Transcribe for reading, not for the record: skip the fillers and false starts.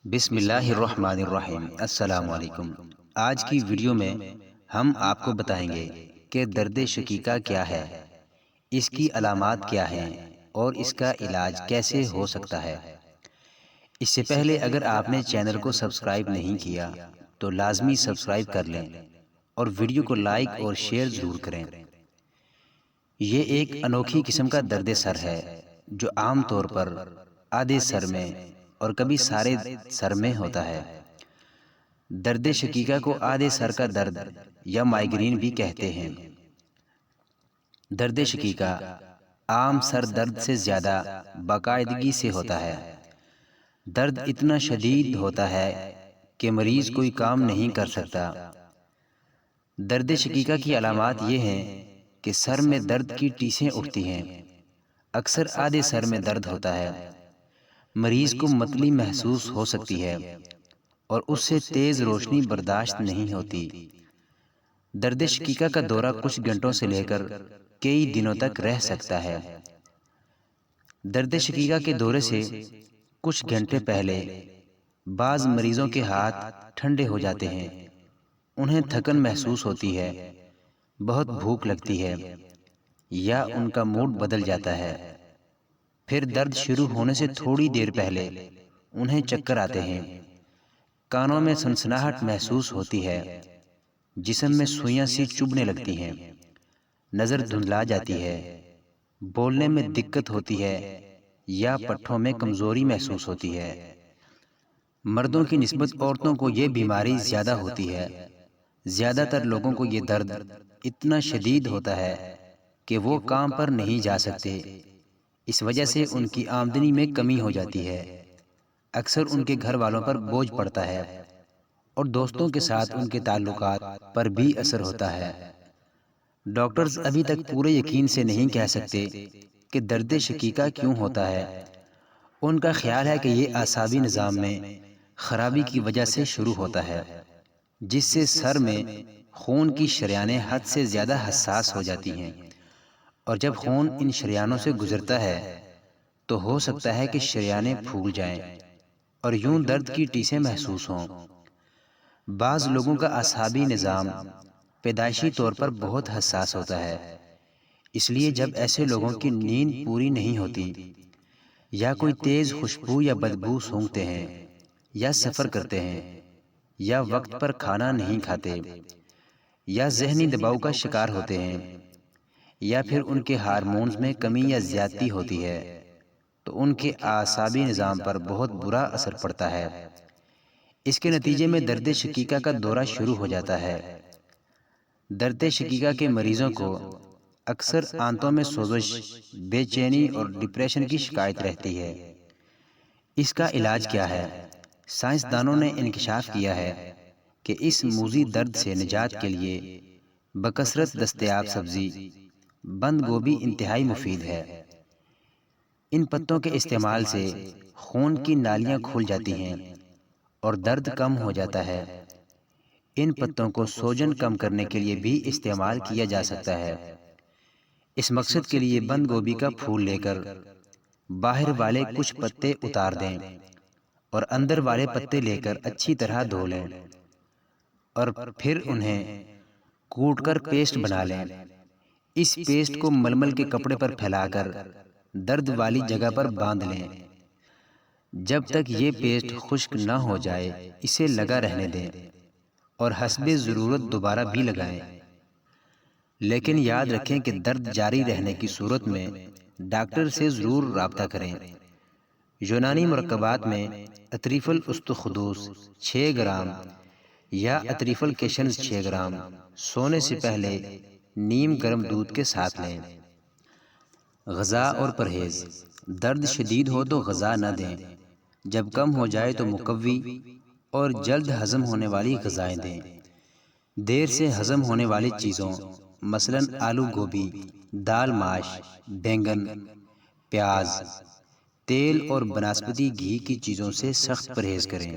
بسم اللہ الرحمن الرحیم۔ السلام علیکم۔ آج کی ویڈیو میں ہم آپ کو بتائیں گے کہ درد شقیقہ کیا ہے، اس کی علامات کیا ہیں اور اس کا علاج کیسے ہو سکتا ہے۔ اس سے پہلے اگر آپ نے چینل کو سبسکرائب نہیں کیا تو لازمی سبسکرائب کر لیں اور ویڈیو کو لائک اور شیئر ضرور کریں۔ یہ ایک انوکھی قسم کا درد سر ہے جو عام طور پر آدھے سر میں اور کبھی سارے سر میں ہوتا ہے۔ درد شقیقہ کو آدھے سر کا درد یا مائیگرین بھی کہتے ہیں۔ درد شقیقہ عام سر درد سے زیادہ باقاعدگی سے ہوتا ہے۔ درد اتنا شدید ہوتا ہے کہ مریض کوئی کام نہیں کر سکتا۔ درد شقیقہ کی علامات یہ ہیں کہ سر میں درد کی ٹیسیں اٹھتی ہیں، اکثر آدھے سر میں درد ہوتا ہے، مریض کو متلی محسوس ہو سکتی ہے اور اس سے تیز روشنی برداشت نہیں ہوتی۔ درد شقیقہ کا دورہ کچھ گھنٹوں سے لے کر کئی دنوں تک رہ سکتا ہے۔ درد شقیقہ کے دورے سے کچھ گھنٹے پہلے بعض مریضوں کے ہاتھ ٹھنڈے ہو جاتے ہیں، انہیں تھکن محسوس ہوتی ہے، بہت بھوک لگتی ہے یا ان کا موڈ بدل جاتا ہے۔ پھر درد شروع ہونے سے تھوڑی دیر پہلے انہیں چکر آتے ہیں، کانوں میں سنسناہٹ محسوس ہوتی ہے، جسم میں سوئیاں سی چبھنے لگتی ہیں، نظر دھندلا جاتی ہے، بولنے میں دقت ہوتی ہے یا پٹھوں میں کمزوری محسوس ہوتی ہے۔ مردوں کی نسبت عورتوں کو یہ بیماری زیادہ ہوتی ہے۔ زیادہ تر لوگوں کو یہ درد اتنا شدید ہوتا ہے کہ وہ کام پر نہیں جا سکتے، اس وجہ سے ان کی آمدنی میں کمی ہو جاتی ہے، اکثر ان کے گھر والوں پر بوجھ پڑتا ہے اور دوستوں کے ساتھ ان کے تعلقات پر بھی اثر ہوتا ہے۔ ڈاکٹرز ابھی تک پورے یقین سے نہیں کہہ سکتے کہ درد شقیقہ کیوں ہوتا ہے۔ ان کا خیال ہے کہ یہ اعصابی نظام میں خرابی کی وجہ سے شروع ہوتا ہے، جس سے سر میں خون کی شریانیں حد سے زیادہ حساس ہو جاتی ہیں، اور جب خون ان شریانوں سے گزرتا ہے تو ہو سکتا ہے کہ شریانیں پھول جائیں اور یوں درد کی ٹیسیں محسوس ہوں۔ بعض لوگوں کا اعصابی نظام پیدائشی طور پر بہت حساس ہوتا ہے، اس لیے جب ایسے لوگوں کی نیند پوری نہیں ہوتی یا کوئی تیز خوشبو یا بدبو سونگھتے ہیں یا سفر کرتے ہیں یا وقت پر کھانا نہیں کھاتے یا ذہنی دباؤ کا شکار ہوتے ہیں یا پھر ان کے ہارمونز میں کمی یا زیادتی ہوتی ہے تو ان کے اعصابی نظام پر بہت برا اثر پڑتا ہے۔ اس کے نتیجے میں درد شقیقہ کا دورہ شروع ہو جاتا ہے۔ درد شقیقہ کے مریضوں کو اکثر آنتوں میں سوزش، بے چینی اور ڈپریشن کی شکایت رہتی ہے۔ اس کا علاج کیا ہے؟ سائنسدانوں نے انکشاف کیا ہے کہ اس موذی درد سے نجات کے لیے بکثرت دستیاب سبزی بند گوبھی انتہائی مفید ہے۔ ان پتوں کے استعمال سے خون کی نالیاں کھل جاتی ہیں اور درد کم ہو جاتا ہے۔ ان پتوں کو سوجن کم کرنے کے لیے بھی استعمال کیا جا سکتا ہے۔ اس مقصد کے لیے بند گوبھی کا پھول لے کر باہر والے کچھ پتے اتار دیں اور اندر والے پتے لے کر اچھی طرح دھو لیں اور پھر انہیں کوٹ کر پیسٹ بنا لیں۔ اس پیسٹ کو ململ کے کپڑے پر پھیلا کر درد والی جگہ پر باندھ لیں۔ جب تک یہ پیسٹ خشک نہ ہو جائے اسے لگا رہنے دیں اور حسب ضرورت دوبارہ بھی لگائیں، لیکن یاد رکھیں کہ درد جاری رہنے کی صورت میں ڈاکٹر سے ضرور رابطہ کریں۔ یونانی مرکبات میں اطریف الاستخدوس 6 گرام یا اطریف الکیشنز 6 گرام سونے سے پہلے نیم گرم دودھ کے ساتھ لیں۔ غذا اور پرہیز۔ درد شدید ہو تو غذا نہ دیں، جب کم ہو جائے تو مقوی اور جلد ہضم ہونے والی غذائیں دیں۔ دیر سے ہضم ہونے والی چیزوں مثلاً آلو گوبھی، دال ماش، بینگن، پیاز، تیل اور بناسپتی گھی کی چیزوں سے سخت پرہیز کریں۔